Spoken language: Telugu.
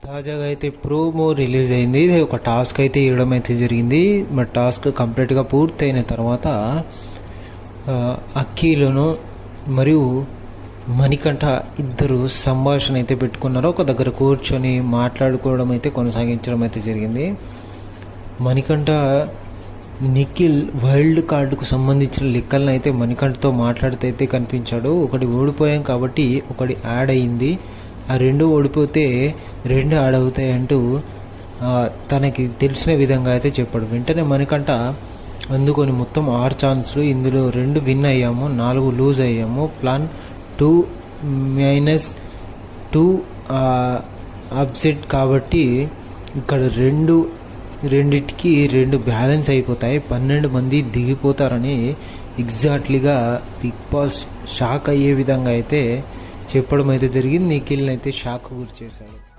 తాజాగా అయితే ప్రోమో రిలీజ్ అయింది. ఇది ఒక టాస్క్ అయితే ఇవ్వడం అయితే జరిగింది. మరి టాస్క్ కంప్లీట్గా పూర్తయిన తర్వాత అఖిలను మరియు మణికంఠ ఇద్దరు సంభాషణ అయితే పెట్టుకున్నారు. ఒక దగ్గర కూర్చొని మాట్లాడుకోవడం అయితే కొనసాగించడం అయితే జరిగింది. మణికంఠ నిఖిల్ వైల్డ్ కార్డుకు సంబంధించిన లెక్కలను అయితే మణికంఠతో మాట్లాడుతూ అయితే కనిపించాడు. ఒకటి ఓడిపోయాం కాబట్టి ఒకటి యాడ్ అయింది, ఆ రెండు ఓడిపోతే రెండు యాడ్ అవుతాయి అంటూ తనకి తెలిసిన విధంగా అయితే చెప్పాడు. వెంటనే మణికంఠ అందుకొని మొత్తం 6 ఛాన్స్లు, ఇందులో 2 విన్ అయ్యాము, 4 లూజ్ అయ్యాము, ప్లాన్ 2-2 అప్సెట్ కాబట్టి ఇక్కడ రెండిటికి 2 బ్యాలెన్స్ అయిపోతాయి, 12 మంది దిగిపోతారని ఎగ్జాక్ట్లీగా బిగ్ బాస్ షాక్ అయ్యే విధంగా అయితే చెప్పడం అయితే జరిగింది. నిఖిల్ని అయితే షాక్ గురి చేశాడు.